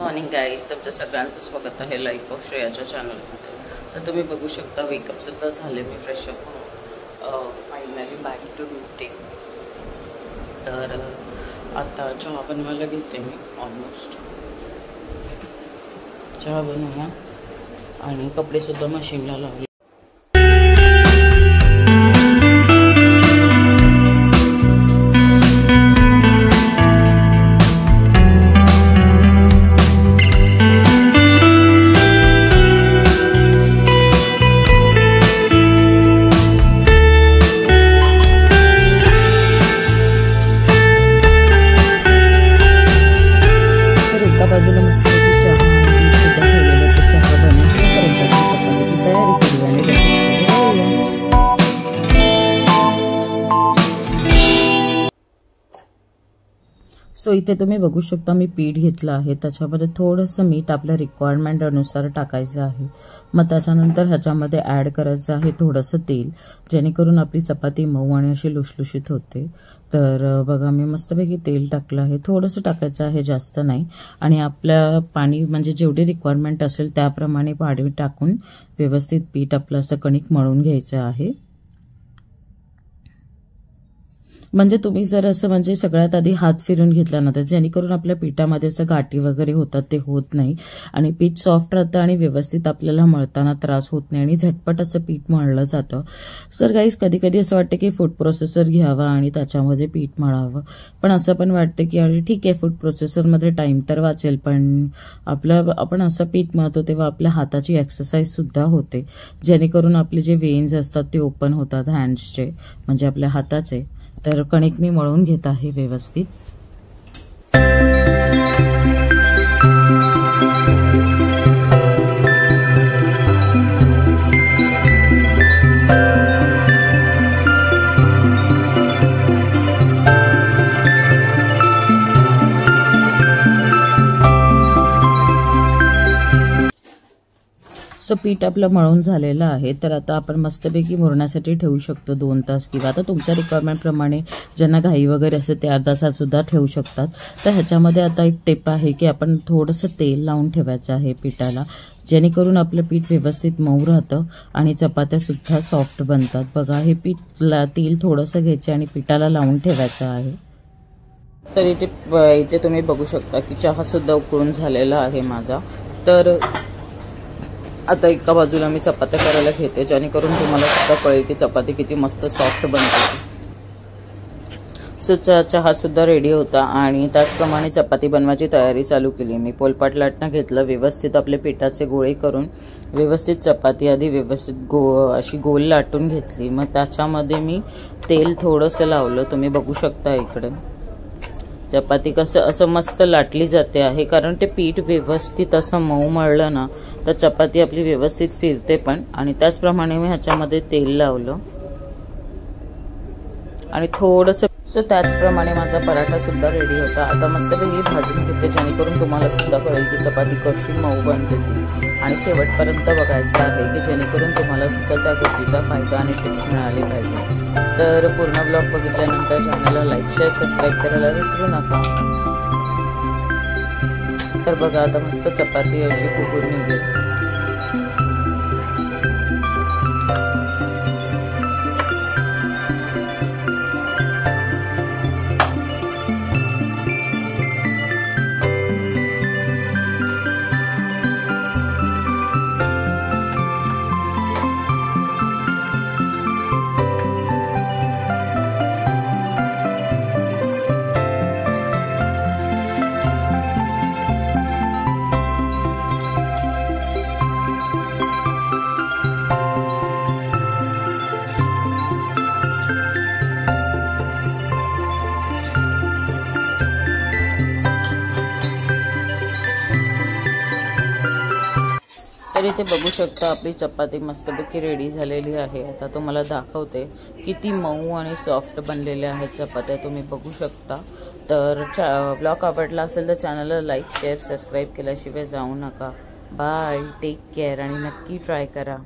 Morning guys, तुमचं सगळ्यांचं स्वागत आहे लाईफ ऑफ श्रेयाच्या चॅनलमध्ये. तर तुम्ही बघू शकता वेकअपसुद्धा झाले, मी फ्रेशअप होऊन फायनली बॅक टू रूटीन. तर आता चहा बनवायला घेते मी. ऑलमोस्ट चहा बनवूया आणि कपडेसुद्धा मशीनला लावले. बाजूला मस्त चहा सुद्धा ठेवलेला, तर चहा बनवून चपातीची तयारी केली आणि सो इथे तुम्ही बघू शकता मी पीठ घेतलं आहे. त्याच्यामध्ये थोडंसं मीठ आपल्या रिक्वायरमेंट अनुसार टाकायचं आहे. मग त्याच्यानंतर ह्याच्यामध्ये ॲड करायचं आहे थोडंसं तेल, जेणेकरून आपली चपाती मऊ आणि अशी लुसलुशीत होते. तर बघा मी मस्तपैकी तेल टाकलं आहे. थोडंसं टाकायचं आहे, जास्त नाही. आणि आपल्या पाणी म्हणजे जेवढी रिक्वायरमेंट असेल त्याप्रमाणे पाणी टाकून व्यवस्थित पीठ आपलं असं कणिक मळून घ्यायचं आहे. म्हणजे तुम्ही जर असं म्हणजे सगळ्यात आधी हात फिरून घेतला ना, तर जेणेकरून आपल्या पिठामध्ये असं गाठी वगैरे होतात ते होत नाही आणि पीठ सॉफ्ट राहतं आणि व्यवस्थित आपल्याला मळताना त्रास होत नाही आणि झटपट असं पीठ मळलं जातं. सर गाईस, कधी कधी असं वाटतं की फूड प्रोसेसर घ्यावा आणि त्याच्यामध्ये पीठ मळावं, पण असं पण वाटतं की अरे ठीक आहे, फूड प्रोसेसरमध्ये टाइम तर वाचेल, पण आपण असं पीठ मळतो तेव्हा आपल्या हाताची एक्सरसाइज सुद्धा होते, जेणेकरून आपले जे वेन्स असतात ते ओपन होतात हँड्सचे, म्हणजे आपल्या हाताचे. तर कणिक मी मळून घेत आहे व्यवस्थित. सो पीठ आपलं मळून झालेलं आहे. तर आता आपण मस्तपैकी मुरण्यासाठी ठेवू शकतो 2 तास, किंवा आता तुमच्या रिक्वायरमेंटप्रमाणे ज्यांना घाई वगैरे असते ते अर्धा तास सुद्धा ठेवू शकतात. तर ह्याच्यामध्ये आता एक टिप आहे की आपण थोडंसं तेल लावून ठेवायचं आहे पिठाला, जेणेकरून आपलं पीठ व्यवस्थित मऊ राहतं आणि चपात्यासुद्धा सॉफ्ट बनतात. बघा, हे पीठला तेल थोडंसं घ्यायचं आणि पिठाला लावून ठेवायचं आहे. तर इथे तुम्ही बघू शकता की चहासुद्धा उकळून झालेला आहे माझा. तर आता एका बाजूला मी चपात्या करायला घेते, जेणेकरून तुम्हाला सुद्धा कळेल की चपाती किती मस्त सॉफ्ट बनते. सो चहा सुद्धा रेडी होता आणि त्याचप्रमाणे चपाती बनवायची तयारी चालू केली. मी पोलपाट लाटणं घेतलं, व्यवस्थित आपले पिठाचे गोळे करून व्यवस्थित चपाती आधी व्यवस्थित अशी गोल लाटून घेतली. मग त्याच्यामध्ये मी तेल थोडंसं लावलं. तुम्ही बघू शकता इकडे चपाती कसं असं मस्त लाटली जाते आहे, कारण ते पीठ व्यवस्थित असं मऊ मळलं ना तर चपाती आपली व्यवस्थित फिरते पण. आणि त्याचप्रमाणे मी ह्याच्यामध्ये तेल लावलं आणि थोडंसं. सो त्याचप्रमाणे माझा पराठा सुद्धा रेडी होता. आता मस्तपैकी भाजून घेते, जेणेकरून तुम्हाला सुद्धा कळेल की चपाती कशी मऊ बनते ती. आणि शेवटपर्यंत बघायचं आहे की जेणेकरून तुम्हाला सुद्धा त्या गोष्टीचा फायदा आणि टिप्स मिळाले पाहिजे. तर पूर्ण ब्लॉग बघितल्यानंतर चॅनलला लाईक, शेअर, सबस्क्राईब करायला विसरू नका. तर बघा, आता मस्त चपाती अशी फुगून निघेल. तर इथे बघू शकता आपली चपाती मस्तपैकी रेडी झालेली आहे. आता तुम्हाला दाखवते किती मऊ आणि सॉफ्ट बनलेल्या आहेत चपात्या, तुम्ही बघू शकता. तर ब्लॉग आवडला असेल तर चॅनलला लाईक, शेअर, सबस्क्राईब केल्याशिवाय जाऊ नका. बाय, टेक केअर आणि नक्की ट्राय करा.